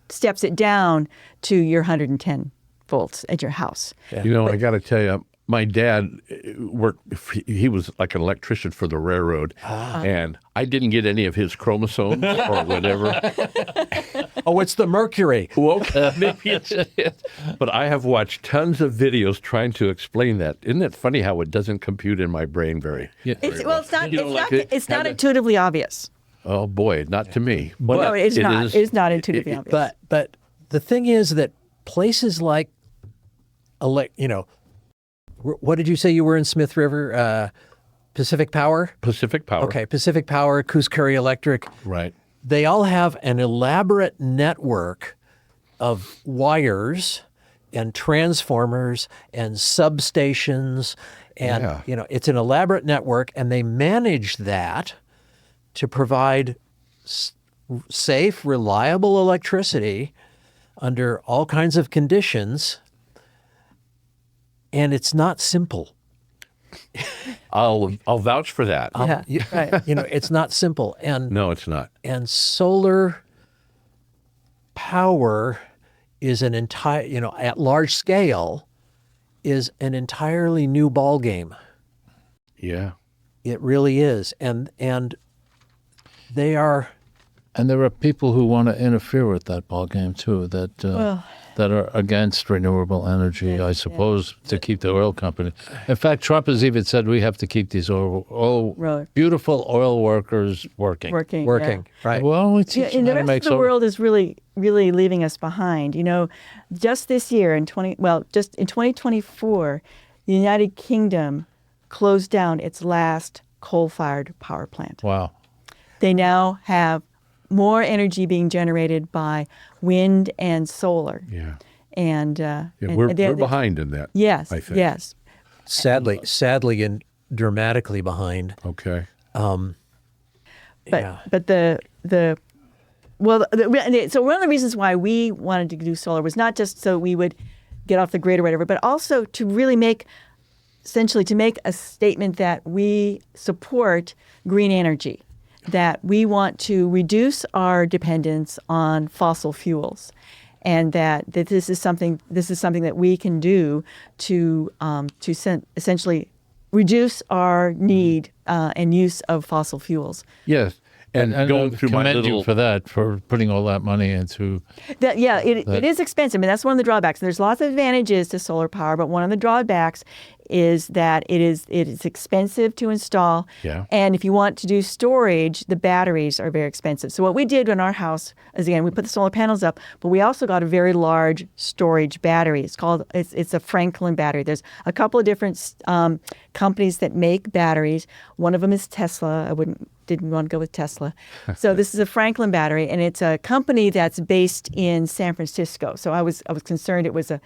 steps it down to your 110 volts at your house. Yeah. I got to tell you, my dad worked, he was like an electrician for the railroad, and I didn't get any of his chromosomes or whatever. Oh, it's the mercury. Well, maybe it's it. But I have watched tons of videos trying to explain that. Isn't it funny how it doesn't compute in my brain very well? It's not intuitively obvious. Oh, boy, not to me. No, it's not. It's not intuitively obvious. But the thing is that places like, what did you say you were in Smith River? Pacific Power? Pacific Power. Okay, Pacific Power, Curry Electric. Right. They all have an elaborate network of wires and transformers and substations. And, it's an elaborate network, and they manage that to provide safe, reliable electricity under all kinds of conditions. And it's not simple. I'll vouch for that. Right. It's not simple. And no, it's not. And solar power is an entire, at large scale, is an entirely new ball game. Yeah. It really is. And they are. And there are people who want to interfere with that ball game too. That are against renewable energy, I suppose, to keep the oil company. In fact, Trump has even said we have to keep these beautiful oil workers working. Right. Well, we teach them the how to rest make of the world is really, really leaving us behind. Just this year just in 2024, the United Kingdom closed down its last coal-fired power plant. Wow. They now have more energy being generated by wind and solar. Yeah. And we're behind in that. Yes. I think. Yes. Sadly and dramatically behind. Okay. So one of the reasons why we wanted to do solar was not just so we would get off the grid or whatever, but also to really make a statement that we support green energy, that we want to reduce our dependence on fossil fuels, and that this is something that we can do to essentially reduce our need and use of fossil fuels. Yes. And going I through my commend little you for that, for putting all that money into. It is expensive, and that's one of the drawbacks. There's lots of advantages to solar power, but one of the drawbacks is that it is expensive to install. Yeah. And if you want to do storage, the batteries are very expensive. So what we did in our house is, again, we put the solar panels up, but we also got a very large storage battery. It's a Franklin battery. There's a couple of different companies that make batteries. One of them is Tesla. Didn't want to go with Tesla. So this is a Franklin battery, and it's a company that's based in San Francisco. So I was concerned it was a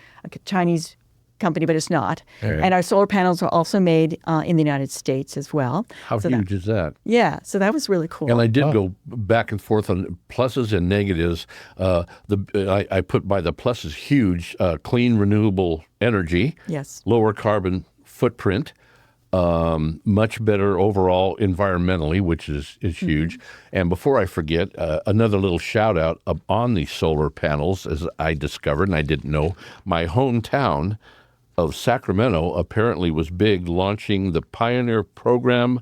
Chinese company, but it's not. Okay. And our solar panels are also made in the United States as well. How huge is that? Yeah, so that was really cool. And I did go back and forth on pluses and negatives. I put by the pluses huge, clean, renewable energy. Yes. Lower carbon footprint. Much better overall environmentally, which is huge. And before I forget, another little shout out on the solar panels, as I discovered, and I didn't know, my hometown of Sacramento apparently was big, launching the Pioneer program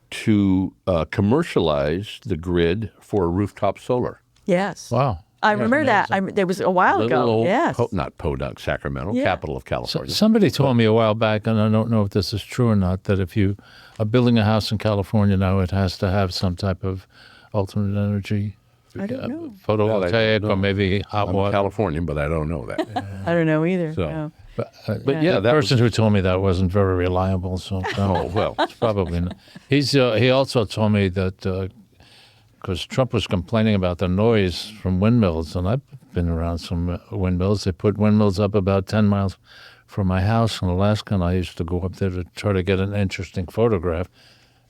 to commercialize the grid for rooftop solar. Yes. Wow. I remember that. There was a while ago. Little old Yes. not Podunk, Sacramento, Yeah. capital of California. Somebody told me a while back, and I don't know if this is true or not, that if you are building a house in California now, it has to have some type of alternate energy. I don't know. Photovoltaic know. or maybe hot I'm water. Californian, but I don't know that. I don't know either. So- No. But yeah, the that person who told me that wasn't very reliable. So Oh, well. it's probably not. He also told me that because Trump was complaining about the noise from windmills, and I've been around some windmills. They put windmills up about 10 miles from my house in Alaska, and I used to go up there to try to get an interesting photograph.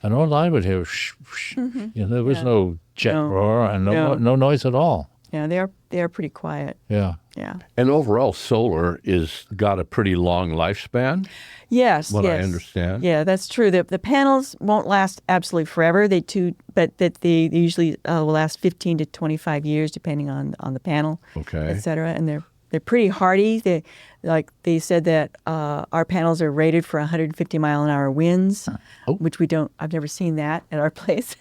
And all I would hear was shh, shh. There was no jet No. roar and no noise at all. Yeah, they are pretty quiet. Yeah. Yeah. And overall, solar is got a pretty long lifespan. Yes. What I yes. understand. Yeah, that's true. The panels won't last absolutely forever. But they usually will last 15 to 25 years, depending on the panel, Okay. et cetera. And they're pretty hardy. They said that our panels are rated for 150 mile an hour winds, which we don't. I've never seen that at our place.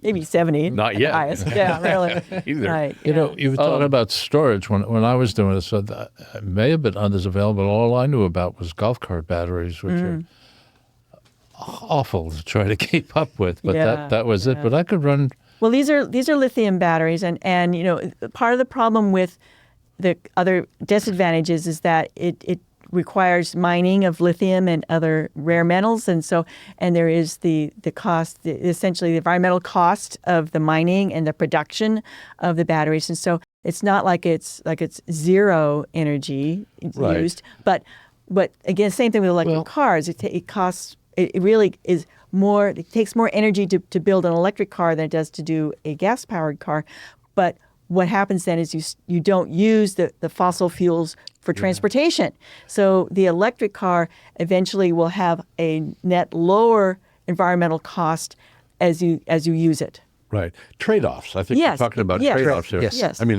Maybe 70. Not at the yet. highest. Yeah, really. Either. Right. You know, you were talking about storage. When I was doing this, so it may have been others available. All I knew about was golf cart batteries, which are awful to try to keep up with. But Yeah, that was it. But I could run. Well, these are lithium batteries, and part of the problem with the other disadvantages is that it requires mining of lithium and other rare metals, and there is the cost, essentially the environmental cost of the mining and the production of the batteries, and so it's not like it's zero energy Right. used, but again, same thing with electric cars. It costs. It really is more. It takes more energy to build an electric car than it does to do a gas-powered car, but what happens then is you don't use the fossil fuels for transportation. So the electric car eventually will have a net lower environmental cost as you use it. Right. Trade-offs. I think Yes. we're talking about Yes. trade-offs here. Yes. I mean,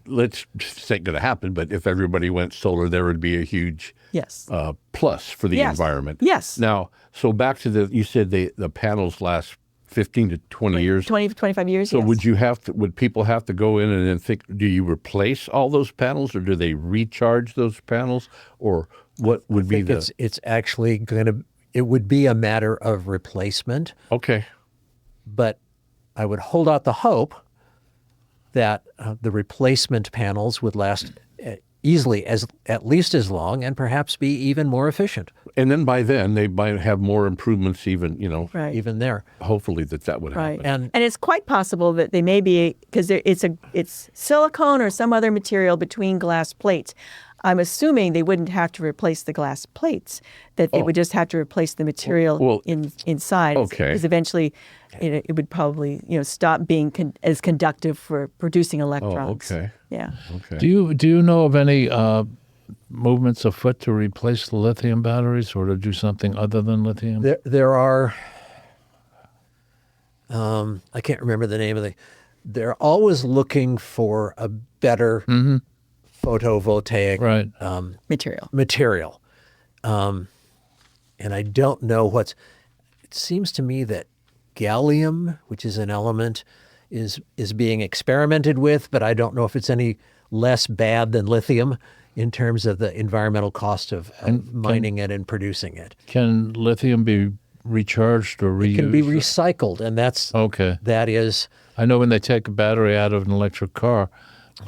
let's it's not going to happen, but if everybody went solar, there would be a huge Yes. plus for the Yes. environment. Yes. Now, so back to you said the panels last 15 to 20 years. 20 to 25 years. So yes. would people have to go in and then think, do you replace all those panels or do they recharge those panels, or what would be the It's actually it would be a matter of replacement, Okay. but I would hold out the hope that the replacement panels would last easily at least as long and perhaps be even more efficient, And then by then they might have more improvements even, Right. even there. hopefully that would Right. happen. And it's quite possible that they may be, because it's silicone or some other material between glass plates. I'm assuming they wouldn't have to replace the glass plates, that they would just have to replace the material inside. Okay. Because eventually it would probably stop being as conductive for producing electrons. okay. Yeah. Okay. Do you know of any movements afoot to replace the lithium batteries or to do something other than lithium? there are, I can't remember the name of they're always looking for a better photovoltaic Right. Material. and I don't know it seems to me that gallium, which is an element, is being experimented with, but I don't know if it's any less bad than lithium in terms of the environmental cost of mining it and producing it. Can lithium be recharged or reused? It can be recycled, and Okay. that is I know when they take a battery out of an electric car,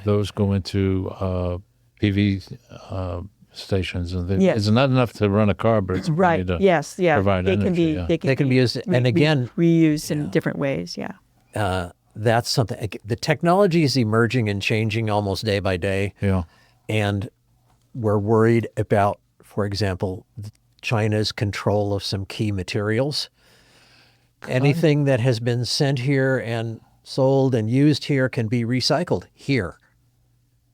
those go into PV stations, and Yes. it's not enough to run a car, but it's Right. plenty to Yes. Yeah. provide they energy. can be. Yeah. they can be used. And again, reused in different ways. Yeah. that's something. The technology is emerging and changing almost day by day, Yeah. and we're worried about, for example, China's control of some key materials. Anything that has been sent here and sold and used here can be recycled here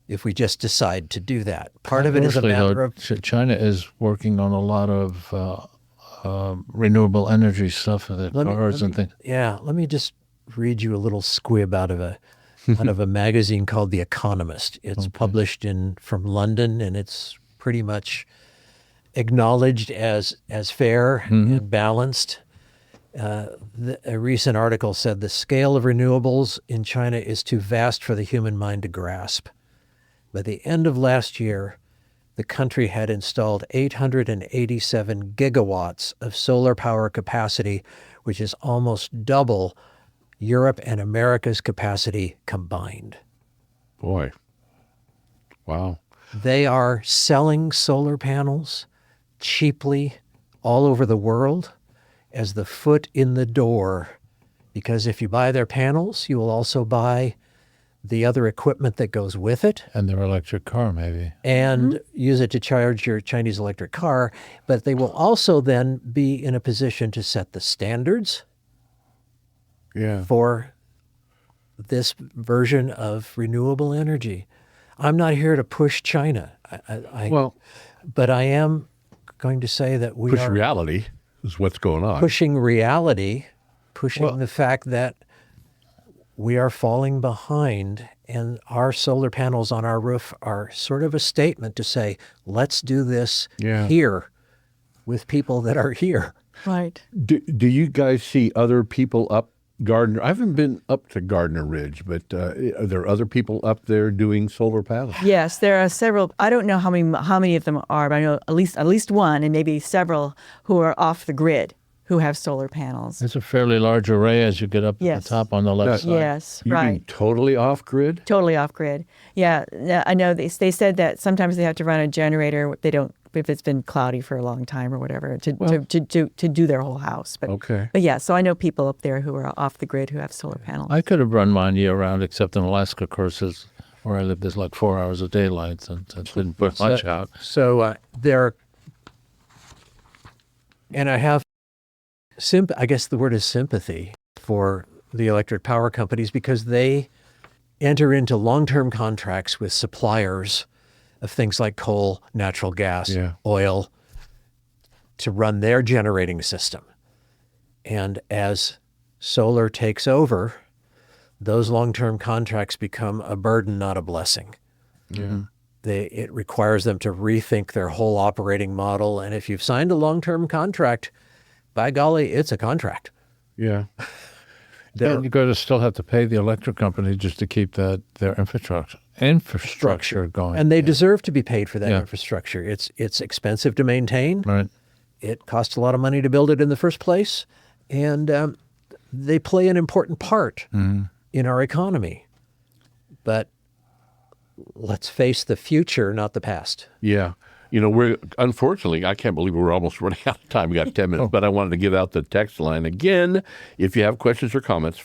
if we just decide to do that. Part of it is a Conversely, matter though, of China is working on a lot of renewable energy stuff for their cars and things. Yeah, let me just read you a little squib out of a magazine called The Economist. It's published from London, and it's pretty much acknowledged as fair and balanced. A recent article said the scale of renewables in China is too vast for the human mind to grasp. By the end of last year, the country had installed 887 gigawatts of solar power capacity, which is almost double Europe and America's capacity combined. Boy. Wow. They are selling solar panels cheaply all over the world as the foot in the door, because if you buy their panels, you will also buy the other equipment that goes with it And their electric car, maybe. and use it to charge your Chinese electric car. But they will also then be in a position to set the standards Yeah. for this version of renewable energy. I'm not here to push China, Well, but I am going to say that we push are reality is what's going on. pushing reality, pushing the fact that we are falling behind, and our solar panels on our roof are sort of a statement to say, let's do this here with people that are here. Right. Do you guys see other people up Gardner? I haven't been up to Gardner Ridge, but are there other people up there doing solar panels? Yes, there are several. I don't know how many of them are, but I know at least one, and maybe several who are off the grid who have solar panels. It's a fairly large array as you get up Yes. at the top on the left side. Yes, You mean right. totally off grid? Totally off grid. Yeah, I know they said that sometimes they have to run a generator. They don't if it's been cloudy for a long time or whatever to do their whole house. But Okay. But yeah, so I know people up there who are off the grid who have solar panels. I could have run mine year round, except in Alaska, of course, where I live, there's like 4 hours of daylight, and it didn't put much out. So there, and I have, I guess the word is sympathy for the electric power companies, because they enter into long-term contracts with suppliers of things like coal, natural gas, oil, to run their generating system. And as solar takes over, those long-term contracts become a burden, not a blessing. Yeah. It requires them to rethink their whole operating model. And if you've signed a long-term contract, by golly, it's a contract. Yeah. Then you're going to still have to pay the electric company just to keep their infrastructure going. And they deserve to be paid for that Yeah. infrastructure. It's expensive to maintain. Right. It costs a lot of money to build it in the first place. And they play an important part in our economy. But let's face the future, not the past. Yeah. You know, unfortunately, I can't believe we're almost running out of time. We got 10 minutes, but I wanted to give out the text line again. If you have questions or comments,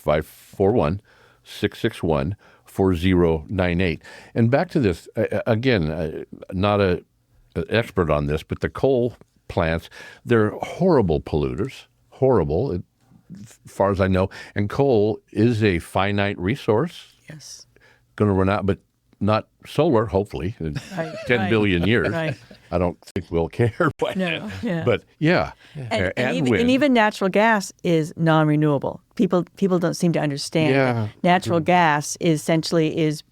541-661-4098. And back to this, again, not an expert on this, but the coal plants, they're horrible polluters, horrible, as far as I know. And coal is a finite resource, Yes. going to run out, but not solar, hopefully, in 10 billion years. Right. I don't think we'll care. But, No, yeah. but yeah. And wind. even natural gas is non-renewable. People don't seem to understand Yeah. that natural gas is essentially is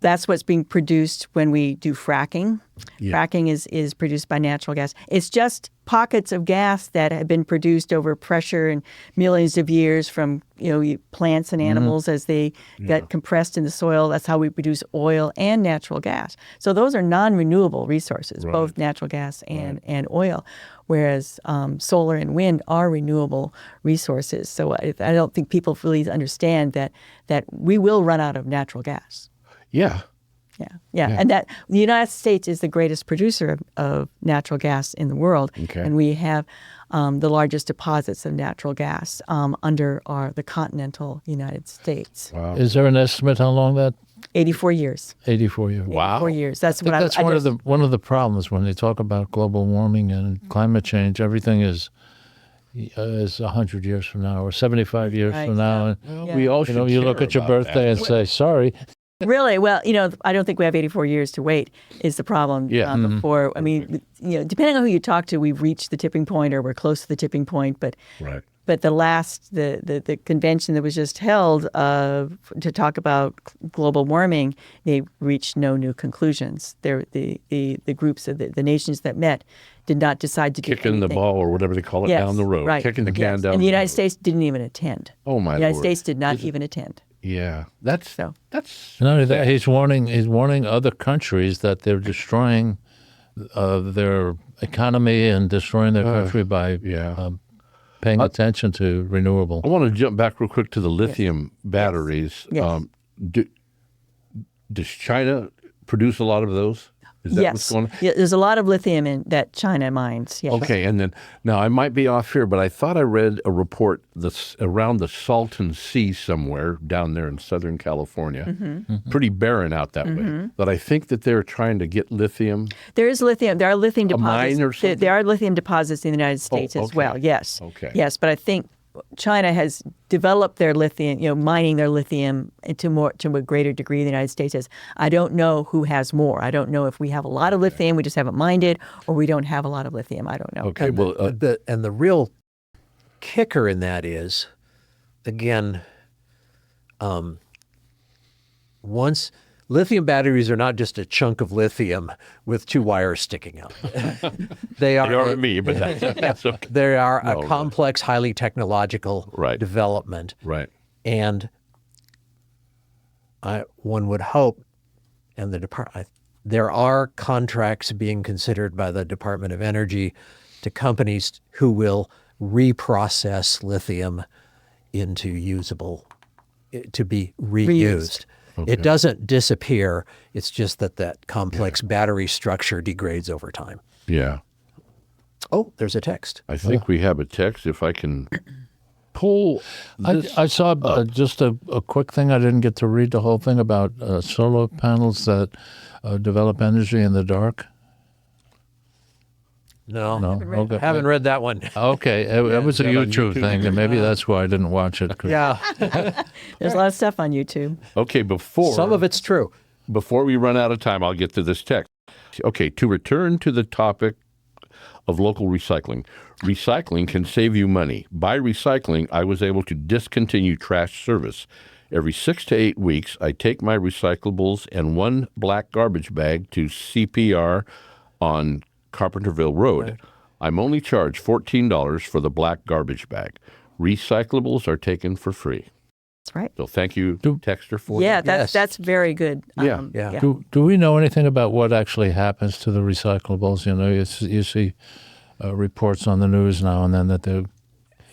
that's what's being produced when we do fracking. Fracking is produced by natural gas. It's just pockets of gas that have been produced over pressure and millions of years from plants and animals as they get compressed in the soil. That's how we produce oil and natural gas. So those are non-renewable resources, both natural gas and oil, whereas solar and wind are renewable resources. So I don't think people really understand that we will run out of natural gas. Yeah. Yeah. And that the United States is the greatest producer of natural gas in the world. Okay. And we have the largest deposits of natural gas under the continental United States. Wow. Is there an estimate how long that? 84 years. 84 years. Wow. 4 years. That's I think that's one of the problems when they talk about global warming and climate change. Everything is 100 years from now or 75 years from now. And, We all should you care look at your about birthday that. and say, sorry. Really? Well, I don't think we have 84 years to wait is the problem. Yeah. Before, I mean, depending on who you talk to, we've reached the tipping point or we're close to the tipping point. But Right. But the convention that was just held to talk about global warming, they reached no new conclusions. The groups of the nations that met did not decide to do Kicking the anything. ball or whatever they call it down the road. Right. Kicking the can down And the the United road. States didn't even attend. Oh, my The United Lord. States did not even attend. Yeah. That's So. Not only that, he's warning other countries that they're destroying their economy and destroying their country by paying attention to renewable. I want to jump back real quick to the lithium batteries. Yes. Does China produce a lot of those? Is that what's Yes. going on? Yeah, there's a lot of lithium that China mines. Yes. Okay, and then now I might be off here, but I thought I read a report that's around the Salton Sea somewhere down there in Southern California, pretty barren out that way. But I think that they're trying to get lithium. There is lithium. There are lithium A deposits. mine or something? There are lithium deposits in the United States as okay. well. Yes. Okay. Yes, but I think China has developed their lithium, mining their lithium to a greater degree than the United States has. I don't know who has more. I don't know if we have a lot of lithium, we just haven't mined it, or we don't have a lot of lithium. I don't know. Okay, well, The real kicker in that is, again, once lithium batteries are not just a chunk of lithium with two wires sticking out. They are. they are me, but that's okay. They are No, a complex, highly technological development. Right. And one would hope, and there are contracts being considered by the Department of Energy to companies who will reprocess lithium into to be reused. Okay. It doesn't disappear. It's just that complex battery structure degrades over time. Yeah. Oh, there's a text. I think we have a text. If I can pull this. I saw just a quick thing. I didn't get to read the whole thing about solar panels that develop energy in the dark. No, Okay. haven't read that one. Okay, it was a Is that on YouTube YouTube? thing, and maybe that's why I didn't watch it. Yeah, There's a lot of stuff on YouTube. Okay, some of it's true. Before we run out of time, I'll get to this text. Okay, to return to the topic of local recycling. Recycling can save you money. By recycling, I was able to discontinue trash service. Every 6 to 8 weeks, I take my recyclables and one black garbage bag to CPR on Carpenterville Road. I'm only charged $14 for the black garbage bag. Recyclables are taken for free. That's right. So thank you, Texter, for Yeah, that. that's very good. Yeah. Do we know anything about what actually happens to the recyclables? You know, you see reports on the news now and then that they're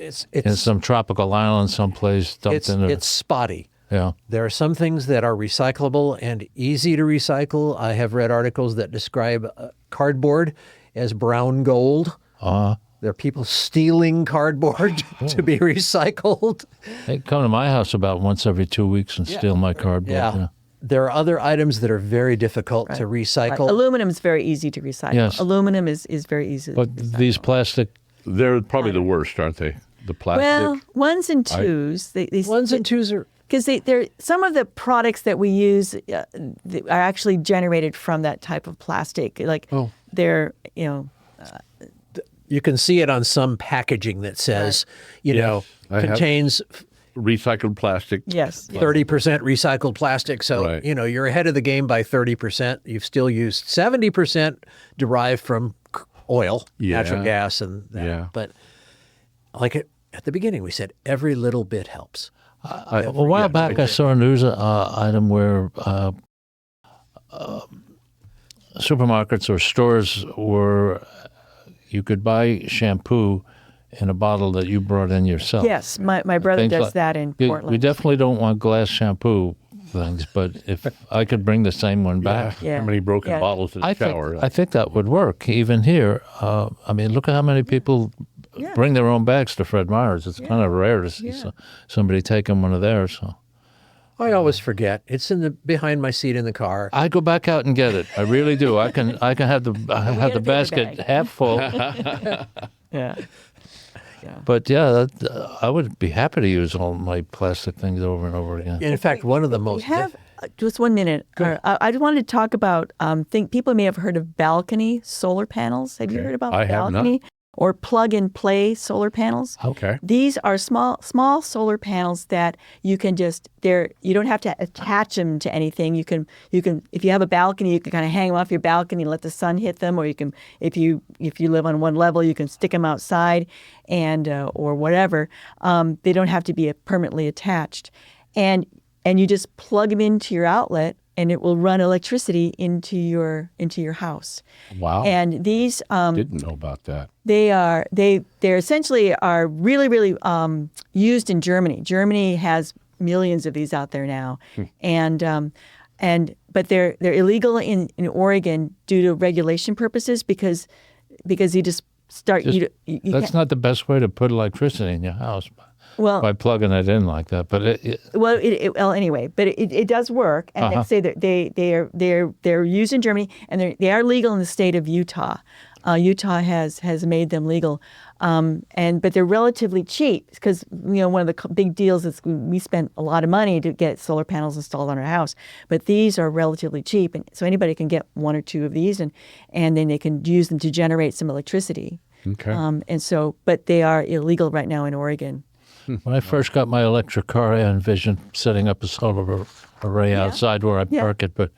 It's in some tropical island someplace dumped in it's spotty. Yeah. There are some things that are recyclable and easy to recycle. I have read articles that describe cardboard as brown gold. There are people stealing cardboard to be recycled. They come to my house about once every 2 weeks and steal my cardboard. Yeah. There are other items that are very difficult to recycle. Aluminum is very easy to recycle. Yes. Aluminum is very easy But to recycle. these plastic, They're probably the worst, aren't they? The plastic. Well, ones and twos. Ones and twos are... Because they're some of the products that we use are actually generated from that type of plastic. Like they're, You can see it on some packaging that says, I have. contains recycled plastic. Yes. 30% recycled plastic. So, Right. you're ahead of the game by 30%. You've still used 70% derived from oil, natural gas, and that. Yeah. But at the beginning, we said every little bit helps. A while back, I saw a news item where supermarkets or stores you could buy shampoo in a bottle that you brought in yourself. Yes, my brother Things does like- that in We Portland. definitely don't want glass shampoo things, but if I could bring the same one back, Yeah. How many broken Yeah. bottles in the I shower? think that would work. Even here, I mean, look at how many people Yeah. bring their own bags to Fred Meyer's. It's kind of rare to see somebody taking one of theirs. So I always forget. It's behind my seat in the car. I go back out and get it. I really do. I can have the paper basket bag. half full. Yeah. But yeah, I would be happy to use all my plastic things over and over again. In fact, one of the We most have just 1 minute. I just wanted to talk about. Think people may have heard of balcony solar panels. Have you heard about I have not. balcony or plug and play solar panels? Okay. These are small solar panels that you can you don't have to attach them to anything. You can if you have a balcony, you can kind of hang them off your balcony and let the sun hit them, or you can if you live on one level, you can stick them outside and or whatever. They don't have to be permanently attached, and you just plug them into your outlet, and it will run electricity into your house. Wow. And these Didn't know about that. they're essentially are really used in Germany. Germany has millions of these out there now, but they're illegal in Oregon due to regulation purposes because you just start you That's can't, not the best way to put electricity in your house well by plugging it in like that. But well anyway, but it does work, and they say that they're used in Germany, and they are legal in the state of Utah. Utah has made them legal, but they're relatively cheap because one of the big deals is we spent a lot of money to get solar panels installed on our house, but these are relatively cheap, and so anybody can get one or two of these, and then they can use them to generate some electricity. Okay. But they are illegal right now in Oregon. when I first got my electric car, I envisioned setting up a solar array outside where I park it, but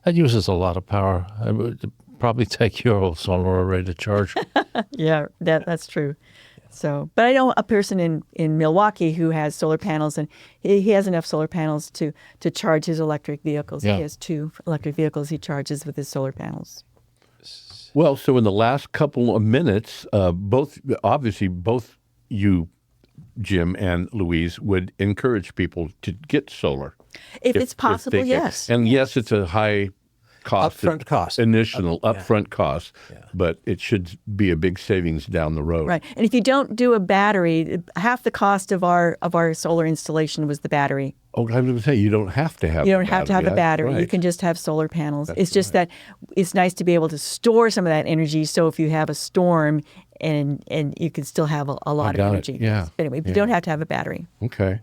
that uses a lot of power. It would probably take your old solar array to charge. Yeah, that's true. So, but I know a person in Milwaukee who has solar panels, and he has enough solar panels to charge his electric vehicles. Yeah. He has 2 electric vehicles he charges with his solar panels. Well, so in the last couple of minutes, both you, Jim and Louise, would encourage people to get solar. If it's possible, they can. yes. And yes, it's a high cost. Upfront cost. Initial upfront cost, but it should be a big savings down the road. Right. And if you don't do a battery, half the cost of our solar installation was the battery. Oh, I was going to say, you don't have to have You don't have to have a battery. Right. You can just have solar panels. It's just that it's nice to be able to store some of that energy. So if you have a storm, and you can still have a lot of got it. energy. Yeah. But anyway, you don't have to have a battery. Okay.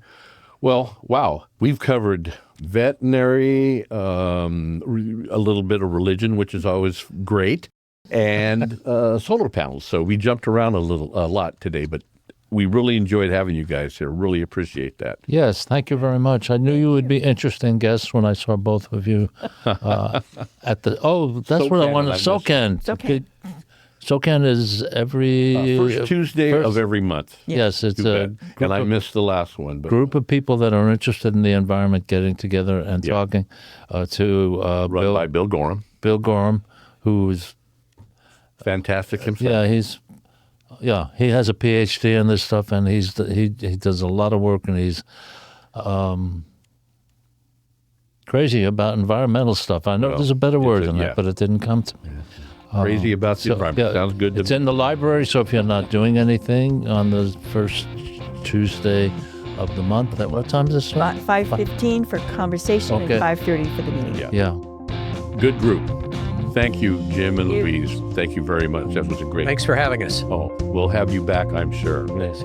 Well, wow. We've covered veterinary, a little bit of religion, which is always great, and solar panels. So we jumped around a lot today, but we really enjoyed having you guys here. Really appreciate that. Yes, thank you very much. I knew you would be interesting guests when I saw both of you at the. Oh, that's what I SoCan, wanted. I missed. SoCan. SoCan. SoCan is every First Tuesday of every month. Yes, it's a And I missed the last one. But group of people that are interested in the environment getting together and Yeah. talking to run by Bill Gorham. Bill Gorham, who's Fantastic himself. he has a PhD in this stuff, and he does a lot of work, and he's crazy about environmental stuff. I know Well, there's a better word than yeah. that, but it didn't come to me. Crazy about the environment. Sounds good to It's me. in the library, so if you're not doing anything on the first Tuesday of the month, at what time does it start? 5:15 for conversation Okay. and 5:30 for the meeting. Yeah. Yeah. Good group. Thank you, Jim and Thank you. Louise. Thank you very much. That was a great. Thanks for having us. Oh, we'll have you back, I'm sure. Yes.